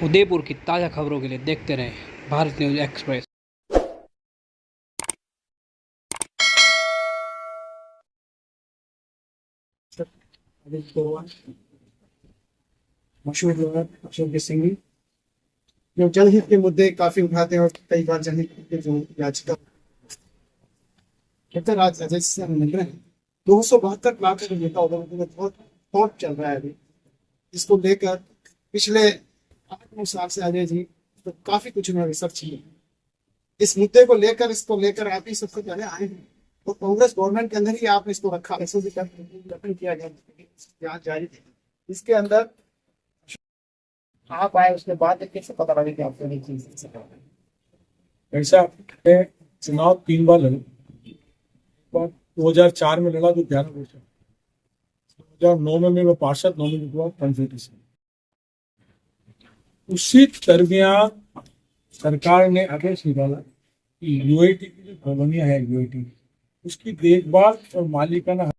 उदयपुर की ताज़ा खबरों के लिए देखते रहें भारत न्यूज़ एक्सप्रेस। आदित्य पवार, मशहूर लॉयर अशोक सिंघवी, जो जनहित के मुद्दे काफी उठाते हैं और कई बार जनहित के जो याचिका कहते आज अजय सिंह मिल रहे हैं। 272 लाख का नेता उदयपुर में बहुत थॉट चल रहा है अभी, जिसको लेकर पिछले 8-9 साल से अजय जी तो काफी कुछ उन्होंने रिसर्च की। इस मुद्दे को लेकर आप ही सबसे पहले आए हैं तो कांग्रेस गवर्नमेंट के अंदर ही आपने इसको रखा, एसओजी का गठन किया गया, जांच जारी थी। इसके अंदर आप आए उसके बाद कैसे पता लगे कि आपको ये चीज ऐसा है। चुनाव 3 बार लड़ा। एक बार 2004 में लड़ा तो 11 वोट। 2009 में मैं पार्षद नॉमिनेट हुआ पंचायती से। उसी दरमियान सरकार ने आदेश निकाला कि यूआईटी की जो कॉलोनियां है यूआईटी उसकी देखभाल और मालिकाना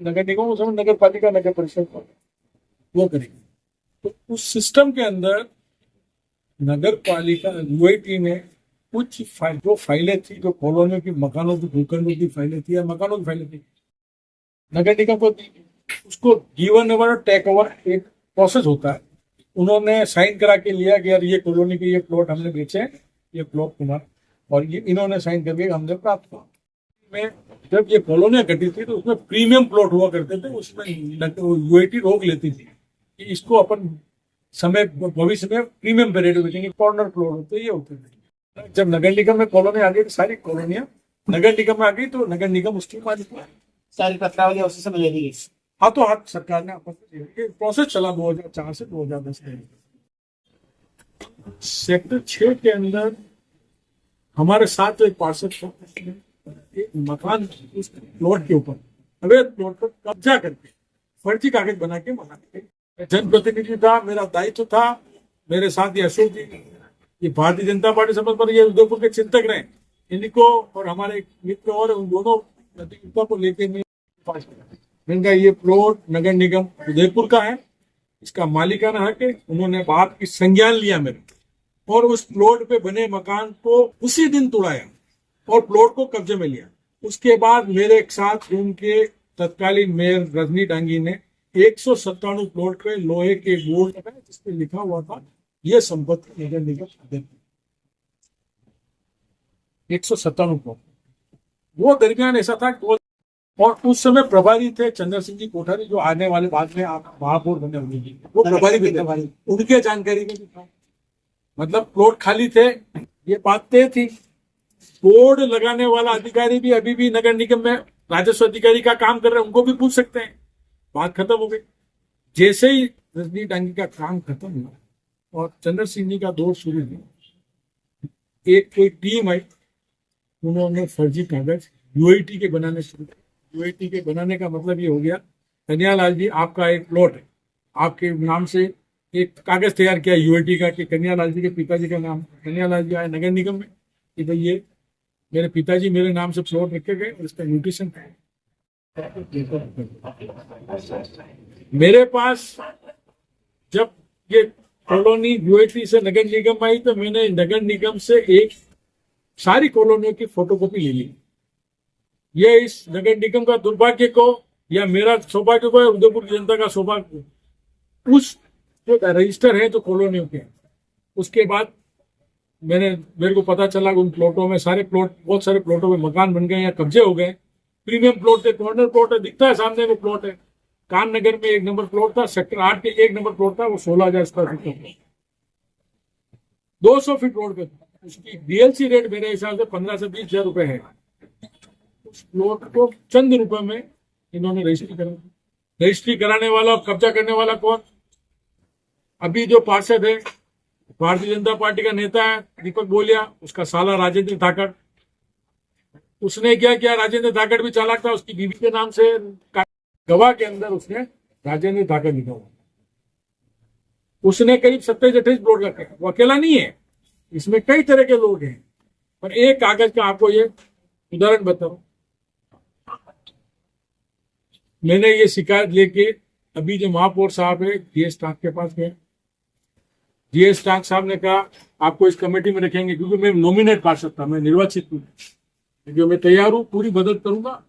नगर निगम उस समय नगर पालिका नगर परिषद वो करेगी। तो उस सिस्टम के अंदर नगर पालिका यूआईटी ने कुछ जो फाइलें थी, जो कॉलोनियों की मकानों की भूखंडों की फाइलें थी या मकानों की फाइलें थी, नगर निगम को उसको गिवन ओवर और टेक ओवर एक प्रोसेस होता है। उन्होंने साइन करा के लिया कि यार ये कॉलोनी के ये प्लॉट हमने बेचे, ये प्लॉट तुम्हारा, और ये इन्होंने साइन करके हमने प्राप्त किया। में जब ये कॉलोनियां घटी थी तो उसमें प्रीमियम प्लॉट हुआ करते थे, उसमें यूआईटी रोक लेती थी कि इसको अपन समय भविष्य में प्रीमियम पे रेट बेचेंगे। कॉर्नर प्लॉट होते ये होते थे। जब नगर निगम में कॉलोनी आ गई तो सारी कॉलोनियां नगर निगम में आ गई तो नगर निगम उसकी मालिक हुआ। सारी पत्रावली उसी समय ले ली गई। हाथों हाथ सरकार ने आपस में प्रोसेस चला 2004 से 2010 तक। सेक्टर 6 के अंदर हमारे साथ तो एक पार्षद एक मकान उस प्लॉट के ऊपर अवैध प्लॉट पर कब्जा करके फर्जी कागज बना के मकान, जनप्रतिनिधि था, मेरा दायित्व था। मेरे साथ ये अशोक जी, ये भारतीय जनता पार्टी समझ पर ये उदयपुर के चिंतक रहे, इनको और हमारे मित्र और उन दोनों प्रतिनिधियों को लेके मैं ये प्लॉट नगर निगम उदयपुर का है, इसका मालिकाना हक है। उन्होंने बात की संज्ञान लिया मेरे और उस प्लॉट पे बने मकान को उसी दिन तोड़ाया और प्लॉट को कब्जे में लिया। उसके बाद मेरे साथ उनके तत्कालीन मेयर रजनी डांगी ने 197 प्लॉट पे लोहे के बोर्ड लगाए जिसपे लिखा हुआ था ये संपत्ति नगर निगम उदयपुर। 197 प्लॉट वो दरमियान ऐसा था। और उस समय प्रभारी थे चंद्र सिंह जी कोठारी, जो आने वाले बाद में आप महापौर बने होंगे, वो प्रभारी भी थे। उनके जानकारी में भी था, मतलब प्लॉट खाली थे, ये बात तय थी। बोर्ड लगाने वाला अधिकारी भी अभी भी नगर निगम में राजस्व अधिकारी का काम कर रहे हैं, उनको भी पूछ सकते हैं। बात खत्म हो गई। जैसे ही रजनी डांगी का काम खत्म हुआ और चंद्र सिंह जी का दौर शुरू हुआ, एक कोई टीम आई, उन्होंने फर्जी कागज यूआईटी के बनाने शुरू किए। यूआईटी के बनाने का मतलब ये हो गया, कन्हैयालाल जी आपका एक प्लॉट है, आपके नाम से एक कागज तैयार किया यूआईटी का कि कन्हैयालाल जी के पिताजी का नाम। कन्हैयालाल जी आए नगर निगम में कि भाई ये मेरे पिताजी मेरे नाम से प्लॉट रखे गए और इसका म्यूटेशन है। मेरे पास जब ये कॉलोनी यूआईटी से नगर निगम आई तो मैंने नगर निगम से एक सारी कॉलोनियों की फोटोकॉपी ले ली। ये इस नगर निगम का दुर्भाग्य को या मेरा सौभाग्य को या उदयपुर की जनता का सौभाग्य, उस जो रजिस्टर है जो कॉलोनियों के, उसके बाद मेरे को पता चला कि उन प्लॉटों में सारे प्लॉट, बहुत सारे प्लॉटों में मकान बन गए या कब्जे हो गए। प्रीमियम प्लॉट थे, कॉर्नर प्लॉट है, दिखता है सामने में प्लॉट है। कान नगर में 1 नंबर प्लॉट था, सेक्टर 8 के 1 नंबर प्लॉट था, वो 16,000 स्क्वायर फीट का 200 फीट रोड पे था। उसकी डीएलसी रेट मेरे हिसाब से 15 से 20 हजार रुपए है। उस प्लॉट को चंद रुपए में इन्होंने रजिस्ट्री करा। रजिस्ट्री कराने वाला और कब्जा करने वाला कौन? अभी जो पार्षद है, भारतीय जनता पार्टी का नेता है दीपक बोलिया, उसका साला राजेंद्र धाकड़। उसने क्या किया, राजेंद्र धाकड़ भी चालाक था, उसकी बीवी के नाम से गवाह के अंदर उसने राजेंद्र धाकड़ लिखा हुआ। उसने करीब 27-28 प्लॉट रखे। वो अकेला नहीं है, इसमें कई तरह के लोग हैं। पर एक कागज का आपको ये उदाहरण बताऊं, मैंने ये शिकायत लेके अभी जो महापौर साहब है डीएस स्टाफ के पास गए, जीएस टांग साहब ने कहा आपको इस कमेटी में रखेंगे, क्योंकि मैं नॉमिनेट पार्षद था, मैं निर्वाचित हूँ, क्योंकि मैं तैयार हूँ, पूरी मदद करूंगा।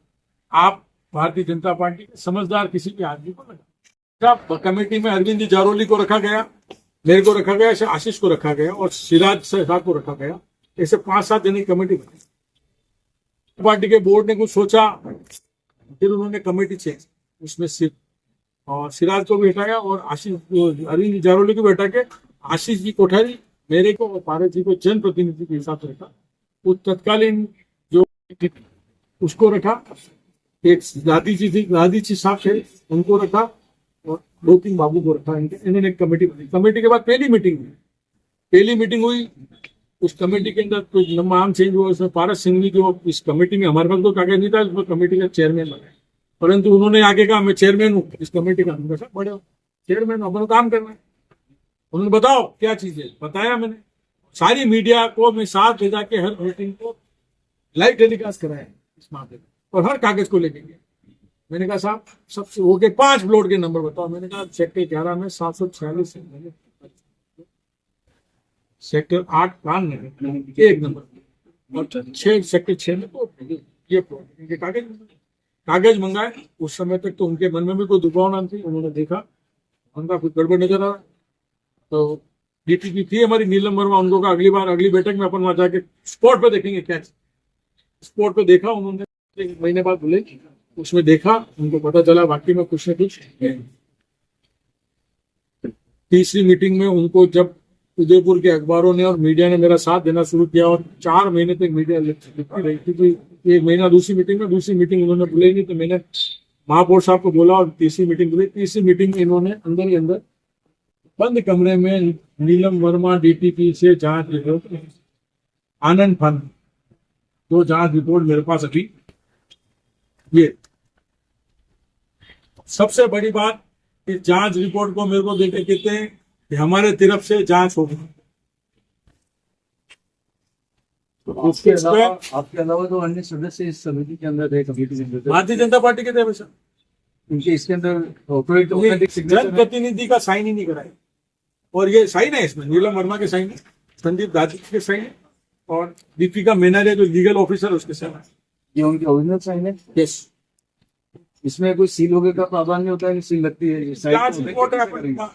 आप भारतीय जनता पार्टी के समझदार किसी भी आदमी को लगा। कमेटी में अरविंद जारोली को रखा गया, मेरे को रखा गया, ऐसे आशीष को रखा गया और सिराज शाह को रखा गया। ऐसे 5-7 जन की कमेटी बनी। पार्टी के बोर्ड ने कुछ सोचा, फिर उन्होंने कमेटी चेंज, उसमें सिर्फ और सिराज को भी हटाया और आशीष अरविंद जारोली को भी हटा के आशीष जी कोठारी, मेरे को और पारस जी को जनप्रतिनिधि के हिसाब से रखा। वो तत्कालीन जो उसको रखा, एक दादी जी साहब थे उनको रखा और 2-3 बाबू को रखा। इन्होंने एक कमेटी बनी। कमेटी के बाद पहली मीटिंग हुई। उस कमेटी के अंदर कुछ नाम चेंज हुआ। उसमें पारस सिंह जी जो इस कमेटी में, हमारे पास तो कागज नहीं था, उसमें कमेटी का चेयरमैन बना, परंतु उन्होंने आगे कहा मैं चेयरमैन हूँ इस कमेटी का। बड़े चेयरमैन अपना काम करना है। उन्होंने बताओ क्या चीज है, बताया मैंने। सारी मीडिया को मैं साथ भेजा के हर मीटिंग को लाइव टेलीकास्ट कराया इस मामले में, और हर कागज को लेके गया। मैंने कहा साहब सबसे हो गए 5 प्लॉट के नंबर बताओ। मैंने कहा सेक्टर 11 में 746 है, सेक्टर 8 कान में 1 नंबर, और 6 सेक्टर 6 में तो ये प्लॉट इनके कागज मंगाए। उस समय तक तो उनके मन में भी कोई दुबाव ना थी। उन्होंने देखा उनका कुछ गड़बड़ नजर आ रहा, तो डीटीपी थी हमारी नीलम वर्मा, उनको कहा अगली बैठक में अपन वहां जाके स्पॉट पे देखेंगे क्या। स्पॉट पे देखा उन्होंने, 1 महीने बाद बोले, उसमें देखा, उनको पता चला बाकी में कुछ न कुछ। तीसरी मीटिंग में उनको जब उदयपुर के अखबारों ने और मीडिया ने मेरा साथ देना शुरू किया, और 4 महीने तक मीडिया लिखती रही थी, तो 1 महीना दूसरी मीटिंग उन्होंने बुलाई नहीं, तो मैंने महापौर साहब को बोला और तीसरी मीटिंग बुलाई। तीसरी मीटिंग में इन्होंने अंदर ही अंदर बंद कमरे में नीलम वर्मा डीटीपी से जांच रिपोर्ट, आनंद फन जो जांच रिपोर्ट मेरे पास अभी, ये सबसे बड़ी बात, इस जांच रिपोर्ट को मेरे को देखे कहते हैं कि हमारे तरफ से जांच होगी। आपके अलावा तो अन्य सदस्य इस समिति के अंदर है, कमेटी के अंदर भारतीय जनता पार्टी के थे हमेशा। उनके इसके अंदर जनप्रतिनिधि का साइन ही नहीं कराया, और ये साइन है इसमें नीलम वर्मा के साइन है, संदीप दादी के साइन है, और दीपिका मेनारे जो लीगल ऑफिसर उसके साइन है। ये उनके ओरिजिनल साइन है। यस, इसमें कोई सील वगैरह का प्रावधान नहीं होता है कि सील लगती है? ये जांच रिपोर्ट है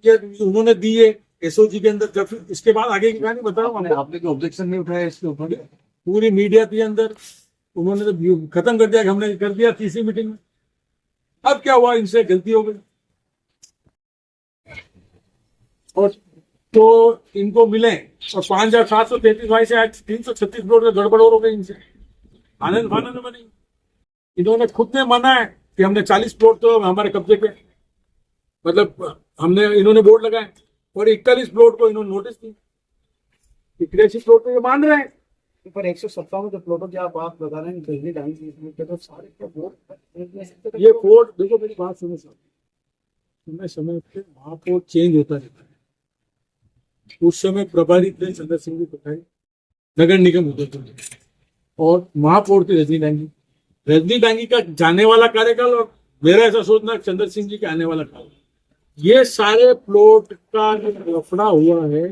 ये उन्होंने दी है एसओजी के अंदर। जब इसके बाद आगे की कहानी बता रहा हूँ। आपने कोई ऑब्जेक्शन नहीं उठाया इसके ऊपर? पूरी मीडिया के अंदर उन्होंने तो खत्म कर दिया कि हमने कर दिया तीसरी मीटिंग में। अब क्या हुआ, इनसे गलती हो गई और तो इनको मिले, और 5733 भाई से आज 336 करोड़ का गड़बड़ हो गई इनसे। आनंद फानंद बनी। इन्होंने खुद ने माना है कि हमने 40 प्लॉट तो हमारे कब्जे पे, मतलब हमने, इन्होंने बोर्ड लगाए, और 41 प्लॉट को इन्होंने नोटिस दी। 81 प्लॉट तो ये मान रहे हैं, पर 157 जो प्लॉटों की आप बात बता रहे हैं, बिजली डाली थी इसमें, तो सारे के बोर्ड ये बोर्ड देखो, मेरी बात सुनो सर, समय पे महापौर चेंज होता रहता है। उस समय प्रभारी थे चंद्र सिंह जी कोठारी, नगर निगम उदयपुर, और महापौर थी रजनी डांगी का जाने वाला कार्यकाल, और मेरा ऐसा सोचना चंद्र सिंह जी के आने वाला काल। ये सारे प्लॉट का जो लफड़ा हुआ है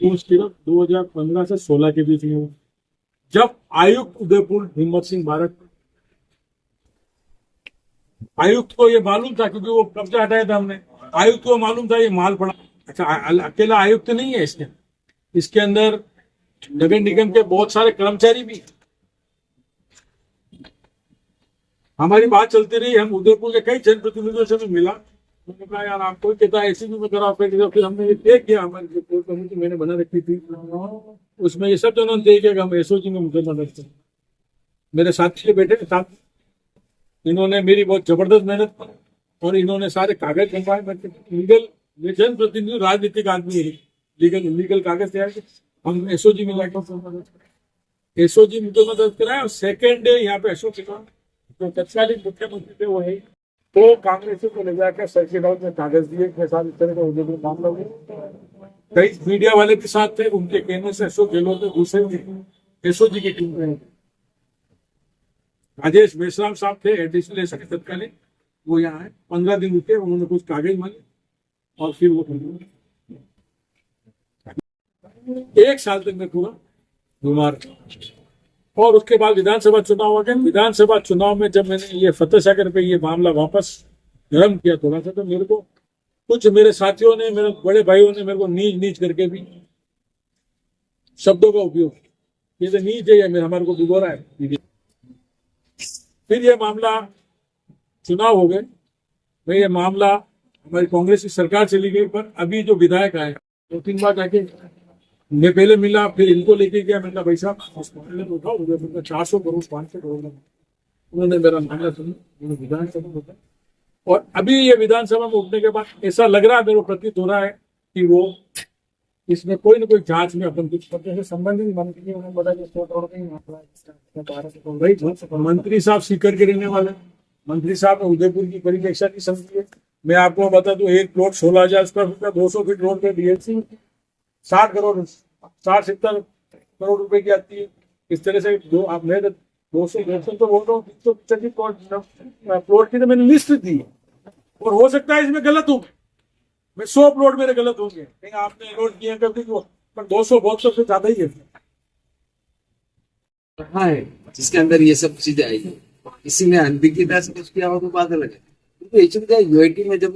वो सिर्फ 2015 से 16 के बीच में हुआ, जब आयुक्त उदयपुर हिम्मत सिंह बारक, आयुक्त को ये मालूम था क्योंकि वो कब्जा हटाया था हमने, आयुक्त को मालूम था ये माल पड़ा। अच्छा, अकेला आयुक्त नहीं है इसके अंदर नगर निगम के बहुत सारे कर्मचारी भी। हमारी बात चलती रही, हम उदयपुर के कई जनप्रतिनिधियों से भी मिला, उन्होंने कहा यार आप कोई कहता है एसीबी में करा, फिर हमने ये तय किया, हमारी जो कोर कमेटी मैंने बना रखी थी उसमें ये सब जनों ने तय किया कि हम एसओजी में मुकदमा दर्ज करें। मेरे साथी के बेटे साथ इन्होंने मेरी बहुत जबरदस्त मेहनत की, और इन्होंने सारे कागज बनवाए। लीगल जनप्रतिनिधि राजनीतिक आदमी है, लीगल कागज तैयार किए, हम एसओजी में जाकर एसओजी मुकदमा दर्ज कराया। और सेकेंड डे यहाँ पे अशोक चौहान जो तत्कालीन मुख्यमंत्री थे वो है, तो कांग्रेस को ले जाकर सर्किट हाउस में कागज दिए के साथ इस तरह का उद्योग मामला हुआ। कई मीडिया वाले के साथ थे, उनके कहने से अशोक गहलोत ने दूसरे एसओजी की टीम में राजेश मेश्राम साहब थे एडिशनल एसपी तत्कालीन, वो यहाँ है। 15 दिन रुके, उन्होंने कुछ कागज मांगे और फिर वो 1 साल तक मैं पूरा बीमार था। और उसके बाद विधानसभा चुनाव आ गए। विधानसभा चुनाव में जब मैंने ये फतेह सागर पे ये मामला वापस गर्म किया थोड़ा सा, तो मेरे को कुछ मेरे साथियों ने, मेरे बड़े भाइयों ने मेरे को नीच नीच करके भी शब्दों का उपयोग किया। ये तो नीच है, ये हमारे को भिगो रहा है। फिर ये मामला चुनाव हो गए, भाई ये मामला हमारी कांग्रेस की सरकार चली गई। पर अभी जो विधायक आए 2-3 बार जाके मैं पहले मिला, फिर इनको लेके गया। मैंने कहा भाई साहब उस मामले में उठाओ, मुझे 400 करोड़ 500 करोड़ लगा। उन्होंने मेरा मामला सुना, उन्होंने विधानसभा में उठा। और अभी ये विधानसभा में उठने के बाद ऐसा लग रहा है, मेरे को प्रतीत हो रहा है कि वो इसमें कोई ना कोई जांच में अपन कुछ करते हैं। संबंधित मंत्री उन्होंने बताया 100 करोड़ का ही मामला है। भाई मंत्री साहब सीकर के रहने वाले, मंत्री साहब ने उदयपुर की बड़ी परीक्षा की समझी है। मैं आपको बता दूं, एक प्लॉट 16,000 स्क्वायर फीट का 200 फीट रोड पे डीएलसी 60-70 करोड़ रुपए की आती है। इस तरह से दो आप मैं 200 तो बोल रहा हूँ, 350 प्लॉट की तो मैंने लिस्ट दी। और हो सकता है इसमें गलत हूँ मैं 100 प्लॉट मेरे गलत होंगे, कहीं आपने नोट किए कभी को, पर 200 बहुत सबसे ज्यादा ही है। कहाँ है जिसके अंदर ये सब चीजें आई है? इसी में अनभिज्ञता से कुछ किया हो तो बात अलग है। क्योंकि एक्चुअली यूआईटी में जब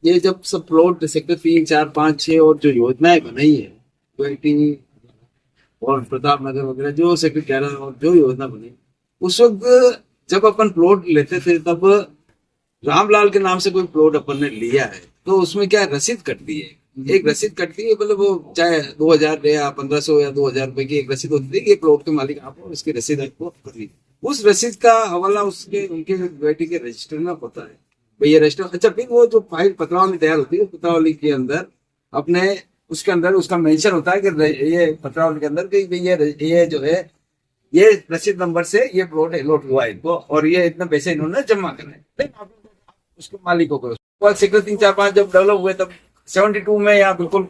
ये जब सब प्लॉट सेक्टर 3, 4, 5, 6 और जो योजनाएं बनाई है यूआईटी और प्रताप नगर वगैरह, जो सेक्टर 11 और जो योजना बनी, उस वक्त जब अपन प्लॉट लेते थे तब रामलाल के नाम से कोई प्लॉट अपन ने लिया है तो उसमें क्या रसीद कटती है, एक रसीद कटती है। मतलब वो चाहे 2000 या 1500 या 2000 रुपए की एक रसीद होती है कि प्लॉट के मालिक आपको इसकी रसीद आपको करनी। उस रसीद का हवाला उसके उनके बेटी के रजिस्टर में होता है भाई, ये रजिस्टर। अच्छा, फिर वो जो फाइल पत्रावली तैयार होती है, पत्रावली के अंदर अपने उसके अंदर उसका मेंशन होता है कि ये पत्रावली के अंदर कि ये जो है ये रसीद नंबर से ये प्लॉट अलॉट हुआ है इनको और ये इतना पैसे इन्होंने जमा करे उसके मालिकों को। सेक्टर 3, 4, 5 जब डेवलप हुए तब 72 में यहाँ बिल्कुल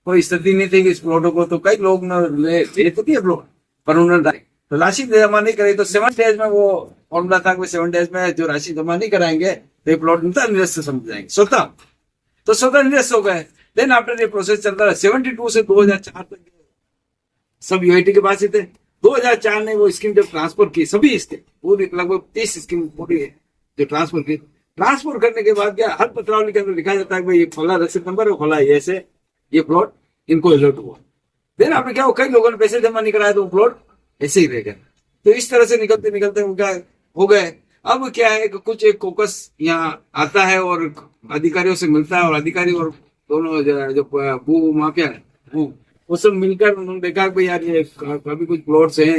कोई स्थिति नहीं थी कि इस प्लॉटों को तो कई लोग ले तो दिए प्लॉट, पर उन्होंने तो राशि जमा नहीं कराई। तो 7 डेज में वो फॉर्मूला था कि 7 डेज में जो राशि जमा नहीं कराएंगे तो ये प्लॉट निरस्त समझ जाएंगे, स्वतः निरस्त हो गए। देन आफ्टर ये प्रोसेस चलता रहा 72 से 2004 तक सब यूआईटी के पास ही थे। 2004 ने वो स्कीम जब ट्रांसफर की, सभी इसके पूरी लगभग 30 स्कीम पूरी जो ट्रांसफर की, ट्रांसफर करने के बाद क्या हर पत्रावली के अंदर लिखा जाता है भाई ये फला रसीद नंबर है, फला ये से ये प्लॉट इनको अलॉट हुआ। देन आपने क्या, कई लोगों ने पैसे जमा नहीं कराया तो वो प्लॉट ऐसे ही रह गया। तो इस तरह से निकलते निकलते उनका हो गए। अब क्या है कि कुछ एक कोकस यहाँ आता है और अधिकारियों से मिलता है और अधिकारी और दोनों जो भू माफिया है वो सब मिलकर उन्होंने देखा कि यार ये कभी कुछ प्लॉट्स हैं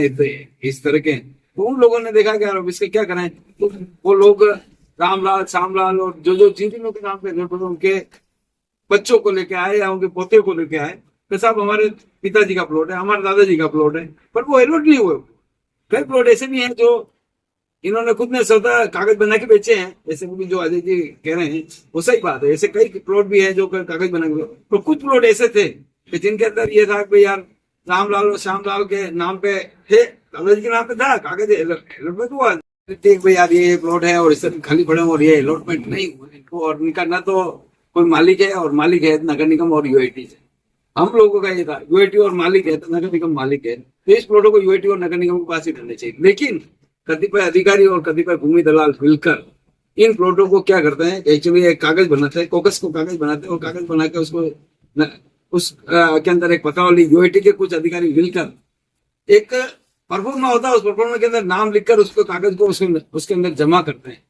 इस तरह के, तो उन लोगों ने देखा कि यार अब इसके क्या करें। तो वो लोग रामलाल, श्यामलाल और जो जिन के नाम पे उनके बच्चों को लेके आए या उनके पोते को लेके आए तो साहब हमारे पिताजी का प्लॉट है, हमारे दादाजी का प्लॉट है, पर वो अलॉट नहीं हुए। कई प्लॉट ऐसे भी हैं जो इन्होंने खुद ने स्वतः कागज बना के बेचे हैं, ऐसे भी जो अजय जी कह रहे हैं वो सही बात है। ऐसे कई प्लॉट भी हैं जो कागज बना के, तो कुछ प्लॉट ऐसे थे कि जिनके अंदर ये था कि यार रामलाल और श्यामलाल के नाम पे थे, दादाजी के नाम पे था, कागज अलॉटमेंट हुआ ठीक भाई यार ये प्लॉट है और इससे खाली पड़े और ये अलॉटमेंट नहीं हुआ इनको, और इनका ना तो कोई मालिक है और मालिक है नगर निगम और यूआईटी से। हम लोगों का ये था यूआईटी और मालिक है तो नगर निगम मालिक है, तो इस प्लॉटों को यूआईटी और नगर निगम के पास ही रहने चाहिए। लेकिन कतिपय अधिकारी और कतिपय भूमि दलाल मिलकर इन प्लॉटों को क्या करते हैं, एक्चुअली एक कागज बनाते हैं, कोकस को कागज बनाते हैं और कागज बना के उसको के अंदर एक पत्रावली यूआईटी के कुछ अधिकारी मिलकर एक परफॉर्मा होता है, उस परफॉर्मा के अंदर नाम लिखकर उसको कागज को उसके अंदर जमा करते हैं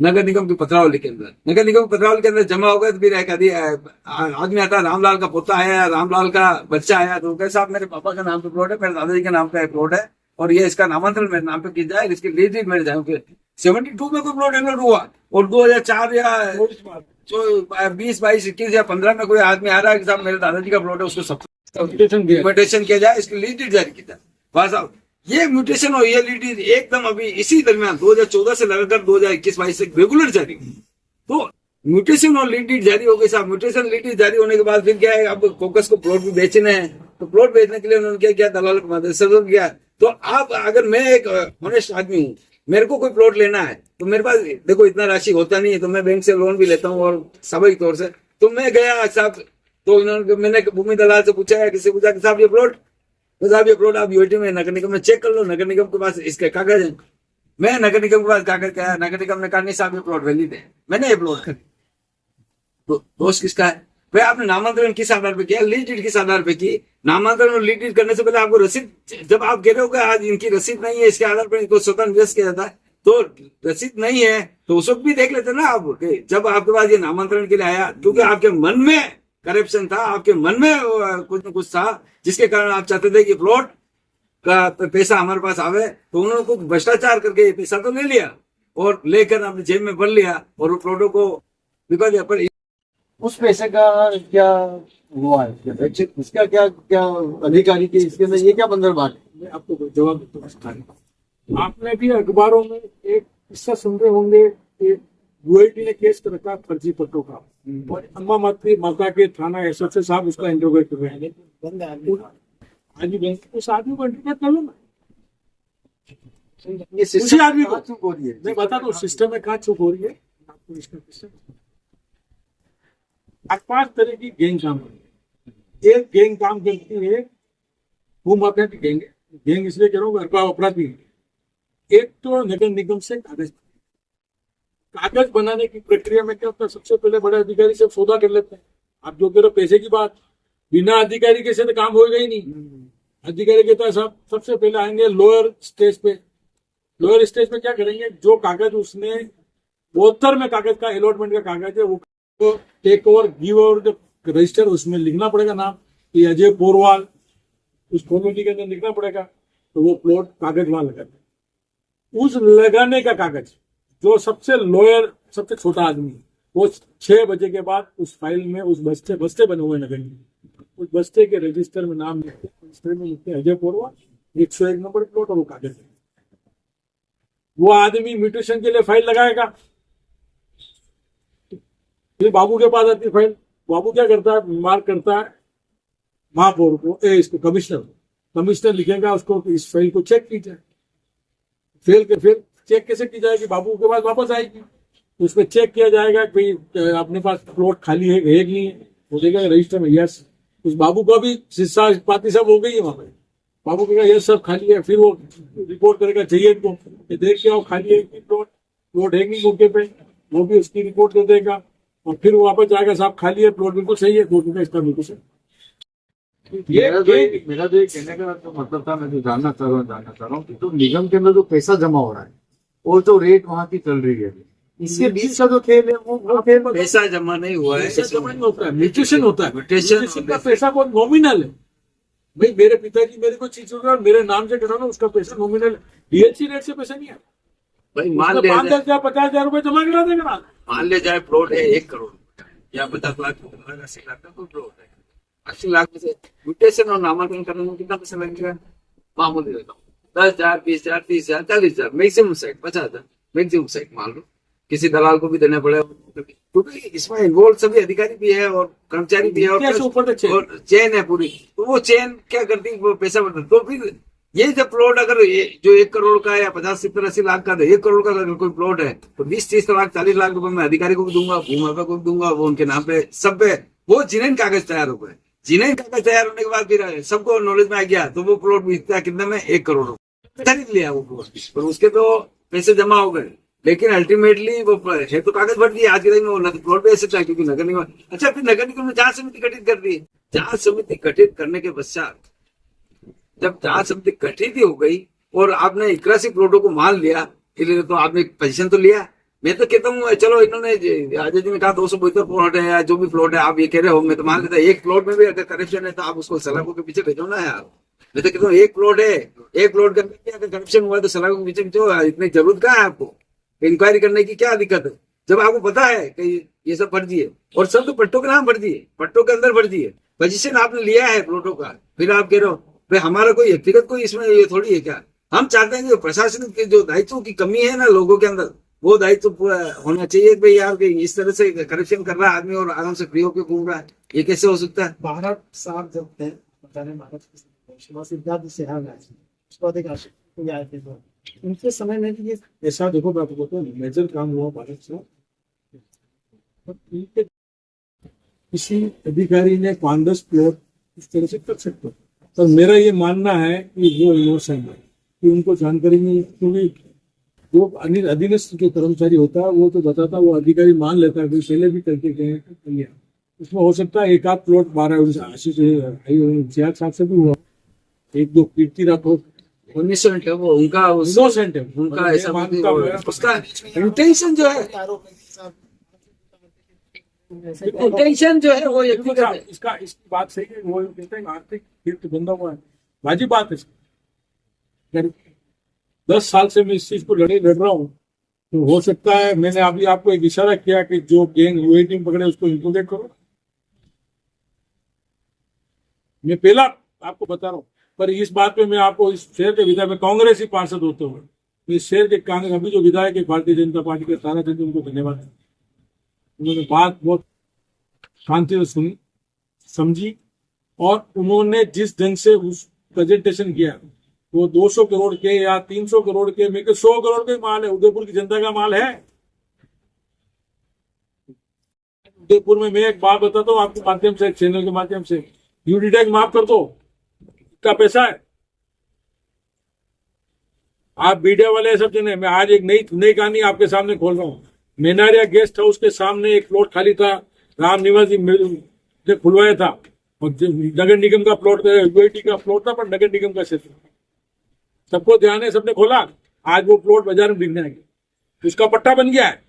नगर निगम की पत्रावली के अंदर। नगर निगम की पत्रावली के अंदर जमा हो गए तो फिर एक आदमी आता है, रामलाल का पोता आया, रामलाल का बच्चा आया, तो कहे साहब मेरे पापा का नाम पे प्लॉट है, मेरे दादाजी के नाम पे प्लॉट है और ये इसका नामांतरण मेरे नाम पे की जाए, इसकी लीज डीड मेरे जाए। 72 में कोई प्लॉट अलॉट हुआ और 2004 या 20, 22, 21 या 15 में कोई आदमी आ रहा है कि साहब मेरे दादाजी का प्लॉट है, उसको सब म्यूटेशन किया जाए, इसकी लीज डीड जारी की जाए। बस साहब ये म्यूटेशन और ये लीड एकदम अभी इसी दरमियान 2014 से लगाकर 2021-22 तक रेगुलर जारी हुई। तो म्यूटेशन और लीड जारी हो गई साहब। म्यूटेशन लीड जारी होने के बाद फिर क्या है, अब कोकस को प्लॉट भी बेचने हैं, तो प्लॉट बेचने के लिए उन्होंने क्या किया, दलाल को किया। तो आप अगर मैं एक ऑनेस्ट आदमी हूँ, मेरे को कोई प्लॉट लेना है तो मेरे पास देखो इतना राशि होता नहीं है, तो मैं बैंक से लोन भी लेता हूँ और स्वाभाविक तौर से तो मैं गया साहब तो इन्होंने, मैंने भूमि दलाल से पूछा है, किसी पूछा कि साहब ये प्लॉट, तो साहब ये प्लॉट आप यूटी में नगर निगम में चेक कर लो, नगर निगम के पास इसके कागज है। मैं नगर निगम के पास कागज क्या है, नगर निगम ने कहा नहीं साहब ये प्लॉट वैलिड है, मैंने ये प्लॉट खरीदा। तो दोष किसका है भाई? आपने नामांतरण किस आधार पे किया? लीज डीड किस आधार पे की? नामांतरण और लीज डीड करने से पहले आपको रसीद, जब आप कह रहे हो कि आज इनकी रसीद नहीं है, इसके आधार पर इनको स्वतः निरस्त किया जाता है, तो रसीद नहीं है तो उस वक्त भी देख लेते ना आप कि जब आपके पास ये नामांतरण के लिए आया, क्योंकि आपके मन में करप्शन था, आपके मन में कुछ न कुछ था जिसके कारण आप चाहते थे कि प्लॉट का पैसा हमारे पास आवे, तो उन्होंने कुछ भ्रष्टाचार करके ये पैसा तो ले लिया और लेकर अपने जेब में भर लिया और वो प्लॉटों को बिका दिया। पर उस पैसे का क्या हुआ है, इसका क्या क्या अधिकारी के इसके अंदर ये क्या बंदरबांट है? मैं आपको जवाब देता हूँ। आपने भी अखबारों में एक किस्सा सुन रहे होंगे कि यूआईटी ने केस कर रखा फर्जी पट्टों का, और अम्मा माता के थाना एसएचओ साहब उसका इंटरोगेट कर रहे हैं। बंद आदमी आज भी उस आदमी को इंटरोगेट कर लो ना, ये उसी आदमी को चुप हो रही है। मैं बता दूं सिस्टम में कहाँ चुप हो रही है आपको इसका किस्सा। आज 5 तरह की गैंग काम करती है। एक गैंग काम करती है वो माफिया की गैंग है, गैंग इसलिए कह रहा हूँ अपराधी है। एक तो नगर निगम से कागज बनाने की प्रक्रिया में क्या होता है, सबसे पहले बड़े अधिकारी से सौदा कर लेते हैं। आप जो कह रहे हो पैसे की बात, बिना अधिकारी के से तो काम होगा ही नहीं। अधिकारी कहता है साहब सबसे पहले आएंगे लोअर स्टेज पे, लोअर स्टेज पे क्या करेंगे, जो कागज उसने 72 में कागज का अलॉटमेंट का कागज है वो टेक ओवर गिव ओवर जो रजिस्टर उसमें लिखना पड़ेगा नाम कि अजय पोरवाल, उस फॉर्मेलिटी के अंदर लिखना पड़ेगा, तो वो प्लॉट कागज वहां लगाते हैं। उस लगाने का कागज जो सबसे लोअर सबसे छोटा आदमी वो 6 बजे के बाद उस फाइल में उस बस्ते बने हुए नगर निगम, उस बस्ते के रजिस्टर में नाम लिखते हैं, रजिस्टर में लिखते हैं अजय पोरवाल 101 नंबर प्लॉट और वो कागज है। वो आदमी म्यूटेशन के लिए फाइल लगाएगा, फिर बाबू के पास आती है फाइल, बाबू क्या करता है, मार्क करता है महापौर को, इसको कमिश्नर लिखेगा उसको इस फाइल को चेक कीजिए। फिर चेक कैसे की जाएगी, बाबू के पास वापस आएगी, तो उसमें चेक किया जाएगा कि भाई अपने पास प्लॉट खाली है कि नहीं है, वो देखेगा रजिस्टर में यस, उस बाबू का भी शिक्षा पाती सब हो गई है वहां पर, बाबू कहेगा यस सब खाली है, फिर वो रिपोर्ट करेगा चाहिए को देख के आओ खाली है प्लॉट है नहीं मौके पे, वो भी उसकी रिपोर्ट दे देगा और फिर वो वापस जाएगा साहब खाली है प्लॉट बिल्कुल सही है, प्लॉट का इसका बिल्कुल सही। मेरा तो ये कहने का तो मतलब था, मैं जो जानना चाह रहा हूँ कि तो निगम के अंदर जो पैसा जमा हो रहा है और जो रेट वहाँ की चल रही है, इसके बीच का जो खेल है वो खेल पैसा जमा नहीं हुआ है, पैसा जमा नहीं होता है, म्यूटेशन होता है। म्यूटेशन म्यूटेशन का पैसा बहुत नॉमिनल है। भाई मेरे पिताजी मेरे को चीज मेरे नाम से करा ना, उसका पैसा नॉमिनल है, डीएलसी रेट से पैसा नहीं है। भाई मान लिया 5,000 50,000 रुपए जमा करा देगा, मान ले जाए प्लॉट है 1 करोड़ या 50 लाख 80 लाख का कोई प्लॉट है, 80 लाख में से म्यूटेशन और नामांकन करने में कितना पैसा लगेगा? मामूली देता हूँ 10,000 20,000 30,000 40,000 मैक्सिमम साइड 50,000 मैक्सिमम साइड मान लो, किसी दलाल को भी देना पड़ेगा क्योंकि इसमें इन्वॉल्व सभी अधिकारी भी है और कर्मचारी भी है और चेन है पूरी, तो वो चेन क्या करती है, वो पैसा बढ़ता। तो फिर ये जब प्लॉट अगर जो 1 करोड़ का या 50 70 80 लाख का, 1 करोड़ का अगर कोई प्लॉट है तो 20 30 लाख 40 लाख रुपए मैं अधिकारी को भी दूंगा, भूमाफिया को भी दूंगा, वो उनके नाम पे सब पे वो जिन्हें कागज तैयार हो गए, जिन्हें कागज तैयार होने के बाद फिर सबको नॉलेज में आ गया तो वो प्लॉट बिकता है कितने में, 1 करोड़ रुपए खरीद लिया वो प्लॉट और उसके तो पैसे जमा हो गए, लेकिन अल्टीमेटली वो है तो कागज भर दिए। आज के दिन में वो प्लॉट बेच सकता है क्योंकि नगर निगम, अच्छा फिर नगर निगम ने जांच समिति गठित कर दी, जांच समिति गठित करने के पश्चात जब जांच समिति गठित ही हो गई और आपने 81 प्लॉटों को मान लिया, तो आपने पोजीशन तो लिया। मैं तो कहता हूँ चलो इन्होंने अजय जी ने कहा 272 प्लॉट है या जो भी प्लॉट है आप ये कह रहे हो, मैं तो मान लेता एक प्लॉट में भी अगर करप्शन है तो आप उसको सलाखों के पीछे भेजो ना यार। मैं तो कहता हूँ 1 प्लॉट है, 1 प्लॉट के अंदर अगर करप्शन हुआ है तो सलाखों के पीछे भेजो, इतनी जरूरत कहाँ है आपको, इंक्वायरी करने की क्या दिक्कत है जब आपको पता है कि ये सब फर्जी है और सब तो पट्टों के नाम फर्जी है, पट्टों के अंदर फर्जी है, पोजीशन आपने लिया है प्लॉटों का, फिर आप कह रहे हो भाई हमारा कोई व्यक्तिगत कोई इसमें ये थोड़ी है क्या। हम चाहते हैं कि प्रशासन के जो दायित्वों की कमी है ना लोगों के अंदर, वो दायित्व पूरा होना चाहिए। भाई यार कि इस तरह से करप्शन कर रहा है आदमी और आराम से फ्री होकर घूम रहा है, ये कैसे हो सकता है। भारत साहब जब थे बताने भारत सिद्धार्थ सिन्हा उसके बाद एक आशिक आए थे, तो उनके समय में भी ये ऐसा देखो मैं आपको कहता हूँ मेजर काम हुआ भारत से, किसी अधिकारी ने 5-10 प्लॉट इस तरह से कर सकते हो। पर मेरा ये मानना है कि वो इनोसेंट है, कि उनको जानकारी नहीं, क्योंकि जो अधीनस्थ जो कर्मचारी होता है वो तो बताता, वो अधिकारी मान लेता है कि पहले भी करके गए हैं, कर लिया। उसमें हो सकता है एक आध प्लॉट 12 साल से भी हुआ, एक दो कीर्ति राठौर innocent है वो, उनका इनोसेंट है, उनका ऐसा मानता नहीं, हूं मैं। उसका इंटेंशन जो है, आरोप है कि साहब इंटेंशन जो है वो बिल्कुल व्यक्तिगत साहब, है। इसकी बात सही है, वो कहते हैं आर्थिक हित बंधा हुआ है, वाजिब बात है। अगर 10 साल से मैं इस चीज को लड़ रहा हूँ, तो हो सकता है, मैंने अभी आपको एक इशारा किया कि जो गैंग यूएटी में पकड़े उसको इंप्लीमेंट करो। मैं पहला आपको बता रहा हूँ, पर इस बात पे मैं आपको इस शहर के विधायक में कांग्रेसी पार्षद होते हुए इस शहर के कांग्रेस अभी जो विधायक है भारतीय जनता पार्टी के तारा चंद, उनको धन्यवाद। उन्होंने बात बहुत शांति से सुनी, समझी, और उन्होंने जिस ढंग से उस प्रेजेंटेशन किया, वो 200 करोड़ के या 300 करोड़ के, मेरे को 100 करोड़ का माल है, उदयपुर की जनता का माल है। उदयपुर में मैं एक बात बताता हूँ आपके माध्यम से, चैनल के माध्यम से, यूडी टैक्स माफ कर दो, का पैसा है। आप मीडिया वाले सब जने, मैं आज एक नई कहानी आपके सामने खोल रहा हूँ। मेनारिया गेस्ट हाउस के सामने एक प्लॉट खाली था, राम निवास जी ने खुलवाया था, और नगर निगम का प्लॉट, यूआईटी का प्लॉट था, पर नगर निगम का क्षेत्र, सबको ध्यान है, सबने खोला। आज वो प्लॉट बाजार में बिकने लगे, उसका पट्टा बन गया है।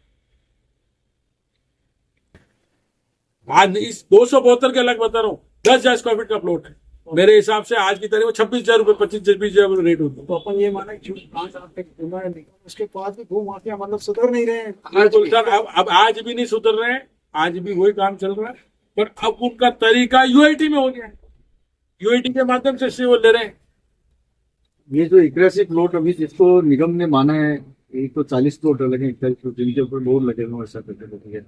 आज इस 272 के अलग बता रहा हूँ, 10,000 स्क्वायर फीट का प्लॉट है। मेरे हिसाब से आज की तारीख में 26,000 रुपए, 25,000 रुपए रेट होता है। तो अपन ये माना कि 5 साल तक घूमा है, नहीं उसके बाद भी भू माफिया मतलब सुधर नहीं रहे हैं। बिल्कुल सर, अब आज भी नहीं सुधर रहे हैं, आज भी वही काम चल रहा है, पर अब उनका तरीका यूआईटी में हो गया है, यूआईटी के माध्यम से वो ले रहे हैं। ये जो 81 प्लॉट अभी जिसको निगम ने माना है, एक तो 40 प्लॉट लगे, 41 प्लॉट जिनके ऊपर बोर्ड लगे हुए, ऐसा करके बता रहे हैं,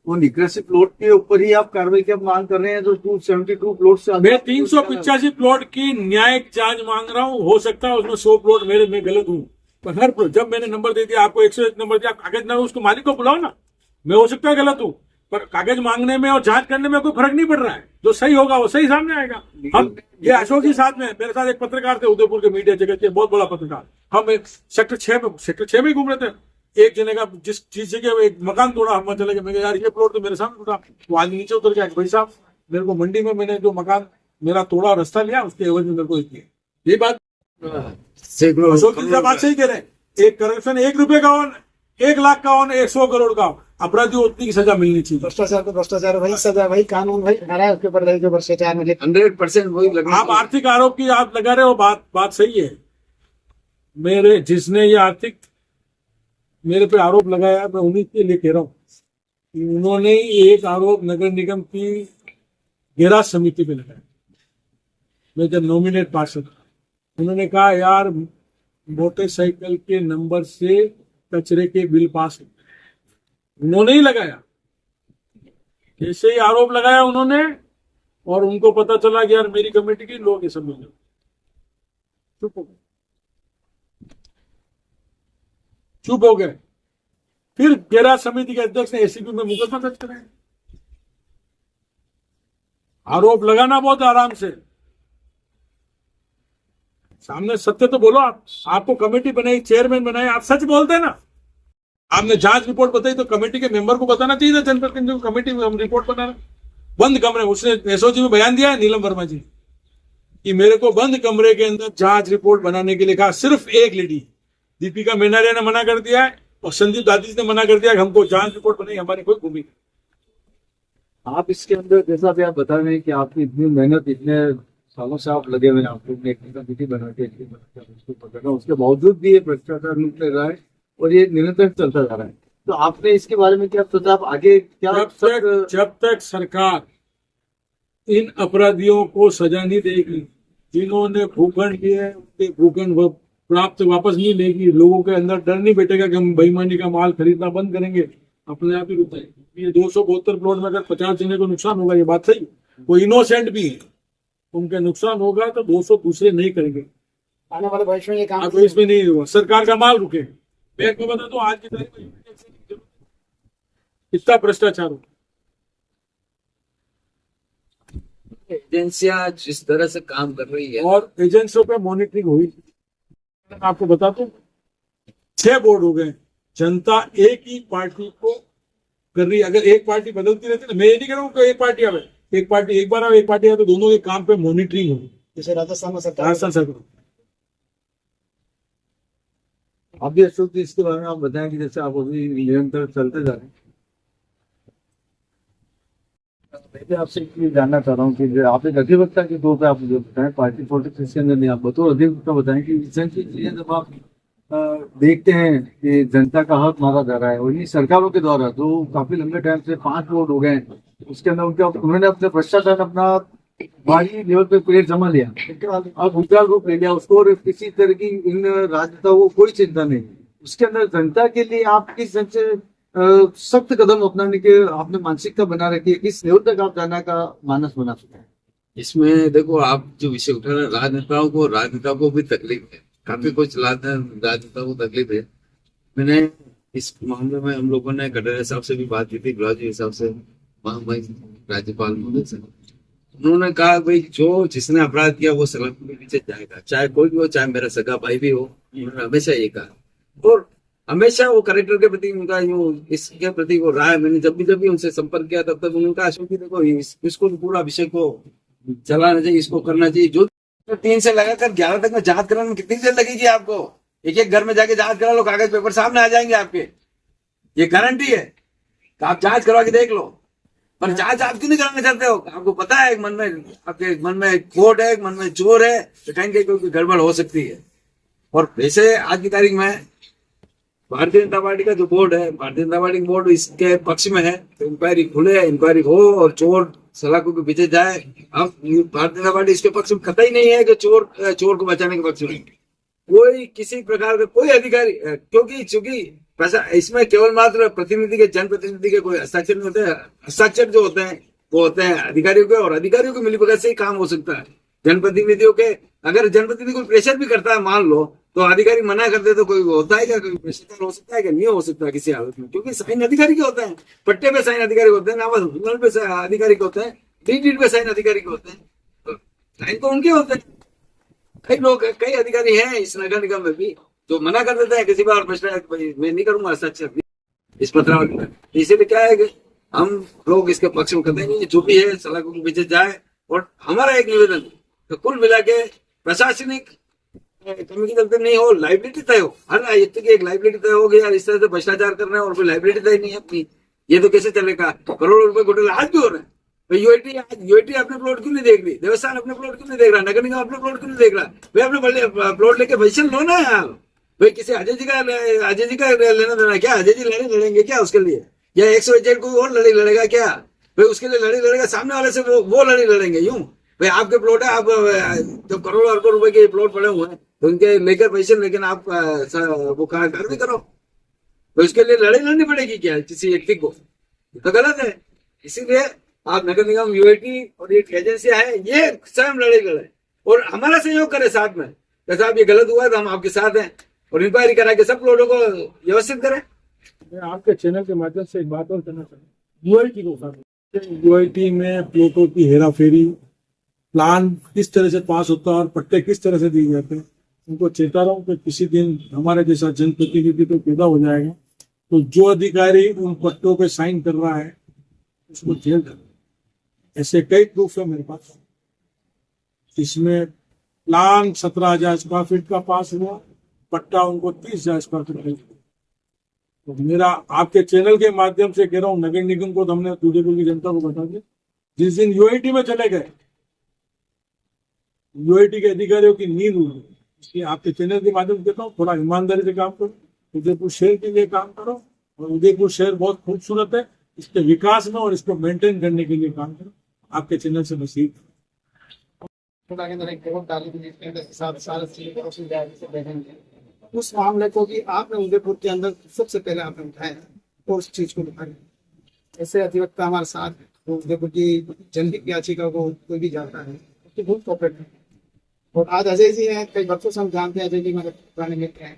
वो 81 प्लॉट के ऊपर ही आप कार्रवाई की मांग कर रहे हैं, जो 272 प्लॉट से मैं 385 प्लॉट की न्यायिक जांच मांग रहा हूँ। हो सकता है उसमें 100 प्लॉट मेरे में गलत हूँ, पर हर प्लॉट, जब मैंने नंबर दे दिया आपको, 101 नंबर दिया, कागज ना, उसको मालिक को बुलाओ ना। मैं हो सकता है गलत हूँ, पर कागज मांगने में और जांच करने में कोई फर्क नहीं पड़ रहा है। जो सही होगा वो सही सामने आएगा। हम ये अशोक जी साथ में, मेरे साथ एक पत्रकार थे उदयपुर के मीडिया जगत के, बहुत बड़ा पत्रकार, हम एक सेक्टर 6 में घूम रहे थे, एक जने का जिस चीज जगह एक मकान तोड़ा, हम चले गए, मैं यार ये प्लॉट तो मेरे सामने टूटा, तो आज नीचे उतर गया, भाई साहब मेरे को मंडी में मैंने जो मकान मेरा तोड़ा रास्ता लिया, उसके एवज में मेरे को दिया। ये बात अशोक जी बात सही कह रहे हैं, एक करप्शन 1 रुपए का हो, 1 लाख का हो, 100 करोड़ का हो, अपराधी उतनी की सजा मिलनी चाहिए। भ्रष्टाचार तो भ्रष्टाचार, वही सजा, वही कानून, वही धारा है उसके ऊपर रही जो भ्रष्टाचार मिले। 100% वही लगना आप आर्थिक आरोप की आप लगा रहे हो, बात सही है। मेरे जिसने ये आर्थिक मेरे पे आरोप लगाया, मैं उन्हीं के लिए कह रहा हूँ कि उन्होंने एक आरोप नगर निगम की गैराज समिति पे लगाया। मैं जब नॉमिनेट पार्षद, उन्होंने कहा यार मोटरसाइकिल के नंबर से कचरे के बिल पास हो, उन्होंने ही लगाया, ऐसे ही आरोप लगाया उन्होंने, और उनको पता चला कि यार मेरी कमेटी के लोग ये सब मिल गए, चुप हो गए। फिर गैराज समिति के अध्यक्ष ने एसीबी में मुकदमा दर्ज कराया। आरोप लगाना बहुत आराम से, सामने सत्य तो बोलो। आपको कमेटी बनाई, चेयरमैन बनाए, आप सच बोलते हैं ना। आपने जांच रिपोर्ट बताई तो कमेटी के मेंबर को बताना चाहिए था, जनप्रतिनिधि को, कमेटी में हम रिपोर्ट बनाना। बंद कमरे, उसने एसओजी में बयान दिया है नीलम वर्मा जी कि मेरे को बंद कमरे के अंदर जांच रिपोर्ट बनाने के लिए कहा। सिर्फ एक लेडी दीपिका मेनारिया ने मना कर दिया है, और संदीप दादी ने मना कर दिया कि हमको जांच रिपोर्ट बनाई, हमारी कोई भूमिका। आप इसके अंदर जैसा भी आप बता रहे हैं कि आपकी इतनी मेहनत, इतने सालों से आप लगे हुए हैं, आपको एक कमेटी बना के उसको पकड़ना, उसके बावजूद भी ये भ्रष्टाचार लूट ले रहा है और ये निरंतर चलता जा रहा है, तो आपने इसके बारे में क्या सोचा? आप आगे क्या जब तक सरकार इन अपराधियों को सजा नहीं देगी, जिन्होंने भूखंड लिए उनके भूखंड प्राप्त वापस नहीं लेगी, लोगों के अंदर डर नहीं बैठेगा कि हम बेईमानी का माल खरीदना बंद करेंगे, अपने आप ही रुक जाएगी। ये 272 प्लॉट में अगर 50 जने को नुकसान होगा, ये बात सही, वो इनोसेंट भी है, उनके नुकसान होगा तो 200 दूसरे नहीं करेंगे। आने वाले भविष्य में ये काम तो इसमें नहीं हुआ, सरकार का माल रुके। मैं को बता दूं आज की तारीख में कितना भ्रष्टाचार हो, एजेंसियां जिस तरह से काम कर रही है, और एजेंसियों पे मॉनिटरिंग हुई। मैं आपको बता दूं, 6 बोर्ड हो गए, जनता एक ही पार्टी को कर रही है। अगर एक पार्टी बदलती रहती ना, मैं ये नहीं कह रहा हूँ कि एक पार्टी आवे, एक पार्टी एक बार आवे, एक पार्टी आवे, तो दोनों के काम पे मॉनिटरिंग होगी। जैसे राजस्थान में सरकार राजस्थान सरकार आप भी अशोक जी इसके बारे में आप बताएं कि जैसे आप अभी निरंतर चलते जा रहे हैं। मैं भी आपसे एक चीज जानना चाह रहा हूँ कि जो आप एक अधिवक्ता के तौर पर आप मुझे बताएं, पार्टी पॉलिटिक्स इसके अंदर नहीं, आप बतौर अधिवक्ता बताएं कि इसेंशियल चीजें जब आप देखते हैं कि जनता का हक मारा जा रहा है और इन्हीं सरकारों के द्वारा जो काफी लंबे टाइम से 5 वोट हो गए हैं, उसके अंदर उन्होंने अपने भ्रष्टाचार अपना भारी लेवल पे प्लेट जमा लिया और उज्जवल रूप ले लिया उसको, और किसी तरह की इन राजनेताओं को कोई चिंता नहीं। उसके अंदर जनता के लिए आप किस सबसे सख्त कदम अपनाने के आपने मानसिकता बना रखी है, किस लेवल तक आप जाना का मानस बना सकते हैं? इसमें देखो आप जो विषय उठा रहे हैं, राजनेताओं को भी तकलीफ है, काफी कुछ राजनेताओं को तकलीफ है। मैंने इस मामले में हम लोगों ने कटरिया साहब से भी बात की थी, गुलाजी साहब से, राज्यपाल महोदय से। उन्होंने कहा भाई जो जिसने अपराध किया वो सलाख के पीछे जाएगा, चाहे कोई भी हो, चाहे मेरा सगा भाई भी हो। उन्होंने हमेशा ये कहा और हमेशा वो करेक्टर के प्रति उनका यूं इसके प्रति वो राय, मैंने जब भी उनसे संपर्क किया तब तक उन्होंने कहा अशोक जी देखो इसको पूरा विषय को चलाना चाहिए, इसको करना चाहिए। जो 3 से लगाकर 11 तक में जांच कराने में कितनी देर लगेगी आपको? एक घर में जाके जांच करा लो, कागज पेपर सामने आ जाएंगे आपके, ये गारंटी है। तो आप जांच करवा के देख लो, पर जांच आप क्यों नहीं कराना चाहते हो? आपको पता है आपके मन में कोर्ट है, मन में चोर है, तो कहीं कोई गड़बड़ हो सकती है। और वैसे आज की तारीख में भारतीय जनता पार्टी का जो बोर्ड है, भारतीय जनता पार्टी बोर्ड इसके पक्ष में है, तो इंक्वायरी खुले, इंक्वायरी हो और चोर सलाखों के पीछे जाए। अब भारतीय जनता पार्टी इसके पक्ष में कतई नहीं है कि चोर को बचाने के पक्ष में कोई किसी प्रकार का कोई अधिकारी, क्योंकि पैसा इसमें केवल मात्र प्रतिनिधि के, जनप्रतिनिधि के कोई हस्ताक्षर नहीं होते हैं। हस्ताक्षर जो होते हैं वो होते हैं अधिकारियों के, और अधिकारियों की मिलीभगत से ही काम हो सकता है। जनप्रतिनिधियों के, अगर जनप्रतिनिधि को प्रेशर भी करता है मान लो, तो अधिकारी मना कर दे तो कोई होता है क्या? कोई प्रेशर हो सकता है क्या? नहीं हो सकता किसी हालत में, क्योंकि साइन अधिकारी के होते हैं, पट्टे पे साइन अधिकारी होते हैं, नाम पे अधिकारी के होते हैं, डीड पे साइन अधिकारी के होते हैं, तो साइन तो उनके होते हैं। कई अधिकारी हैं इस नगर निगम में भी जो मना कर देते हैं किसी बार मैं नहीं करूंगा हस्ताक्षर इस पत्रावली में। इसीलिए क्या है कि हम लोग इसके पक्ष में करते हैं, जो भी है सलाखों के पीछे जाए। और हमारा एक निवेदन तो कुल मिला के प्रशासनिक कमी की गलती नहीं हो, लाइबिलिटी तय हो, हर आयुक्त की एक लाइबिलिटी तय हो गया। इस तरह से भ्रष्टाचार कर रहे हैं और कोई लाइबिलिटी तय नहीं है अपनी, ये तो कैसे चलेगा? करोड़ों रुपए घोटाले आज भी हो रहे हैं। यूआईटी अपने प्लॉट क्यों नहीं देख रही? देवस्थान अपने प्लॉट क्यों नहीं देख रहा? नगर निगम अपने प्लॉट क्यों नहीं देख रहा? भाई अपने प्लॉट लेके वैसे लो ना यार। भाई किसी अजय जी का लेना देना क्या? अजय जी लड़ेंगे क्या उसके लिए? या 101 कोई और लड़ी लड़ेगा क्या? भाई उसके लिए लड़ी लड़ेगा सामने वाले से, वो लड़ी लड़ेंगे यूं? भाई आपके प्लॉट है, आप जब करोड़ों अरबों रुपए के प्लॉट पड़े हुए हैं तो उनके लेकर पैसे, लेकिन आप वो घर भी करो, तो उसके लिए लड़ाई लड़नी पड़ेगी क्या किसी व्यक्ति को? तो गलत है। इसीलिए आप नगर निगम, यूआईटी और एक एजेंसियां है, ये स्वयं लड़ाई लड़े और हमारा सहयोग करे साथ में। जैसा आप ये गलत हुआ है तो हम आपके साथ हैं और इंक्वायरी करा के सब प्लॉटों को व्यवस्थित करें। मैं आपके चैनल के माध्यम से एक बात और कहना चाहूँ, यूआईटी को, यूआईटी में प्लॉटों की हेराफेरी, प्लान किस तरह से पास होता है और पट्टे किस तरह से दिए जाते हैं, उनको चेता रहा हूँ कि किसी दिन हमारे जैसा जनप्रतिनिधि तो पैदा हो जाएगा तो जो अधिकारी उन पट्टों पे साइन कर रहा है उसको जेल कर। ऐसे कई प्रूफ है मेरे पास। इसमें प्लान 17,000 स्क्वायर फीट का पास हुआ, पट्टा उनको 30,000 स्क्वायर फीट का। तो मेरा आपके चैनल के माध्यम से कह रहा हूँ, नगर निगम को तो हमने उदयपुर की जनता को बता दिया। जिस दिन यूआईटी में चले गए, यूआईटी के अधिकारियों की नींद उड़ गई। इसलिए आपके चैनल के माध्यम से कहता हूँ, थोड़ा ईमानदारी से काम करो, उदयपुर शहर के लिए काम करो। और उदयपुर शहर बहुत खूबसूरत है, इसके विकास में और इसको मेंटेन करने के लिए काम करो। आपके चैनल से नसीब के अंदर एक करोड़ डाली थी, जिसके अंदर सारा चीजें पड़ोसी से बैठेंगे। उस मामले को भी आपने उदयपुर के अंदर सबसे पहले आपने उठाया और उस चीज को दिखाया। ऐसे अधिवक्ता हमारे साथ, तो उदयपुर की जनहित याचिका को कोई भी जाता है उसकी बहुत कॉपरेट है। और आज अजय जी हैं, कई वर्षों से हम जानते हैं, अजय जी हमारे पुराने मित्र हैं।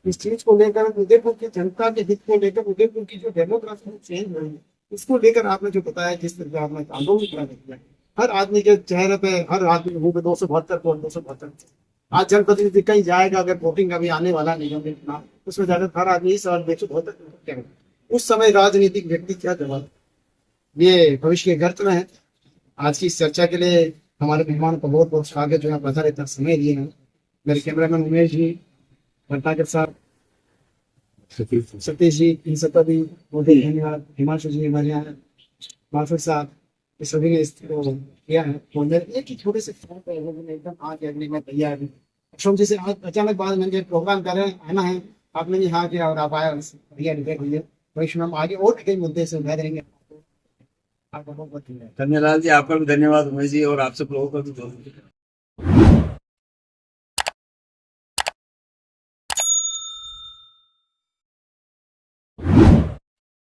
इस चीज को लेकर, उदयपुर की जनता के हित को लेकर, उदयपुर की जो डेमोग्राफी चेंज हुई है, इसको लेकर आपने जो बताया, जिस तरह आपने आंदोलन किया, हर आदमी के चेहरे पे, हर आदमी के मुंह पे 272 वोट, 272। आज जनप्रतिनिधि कहीं जाएगा, अगर वोटिंग अभी आने वाला निगम के चुनाव, उसमें जाकर हर आदमी इस सवाल 272 क्या करेगा? उस समय राजनीतिक व्यक्ति क्या जवाब? ये भविष्य के गर्त में है। आज की इस चर्चा के लिए हमारे मेहमानों को बहुत बहुत स्वागत, जो है पता रहता समय दिए हैं। मेरे कैमरामैन उमेश जी, भटनागर साहब, सतीश जी, इन सबका भी बहुत ही धन्यवाद। हिमांशु जी हमारे यहाँ, माफिक साहब, ये सभी ने इसको किया है। और मेरे एक ही छोटे से फोन पे मैंने एकदम आगे अगले में तैयार है। अशोक जी से आज अचानक बाद मैंने प्रोग्राम कर रहे हैं आना है, आपने भी हाँ किया और आप आया, भैया निकल भैया वही हम आगे और कई मुद्दे से उठा देंगे। आपका बहुत बहुत धन्यवाद। धन्यवाद जी, आपका भी धन्यवाद उमेश जी, और आप सब लोगों का भी बहुत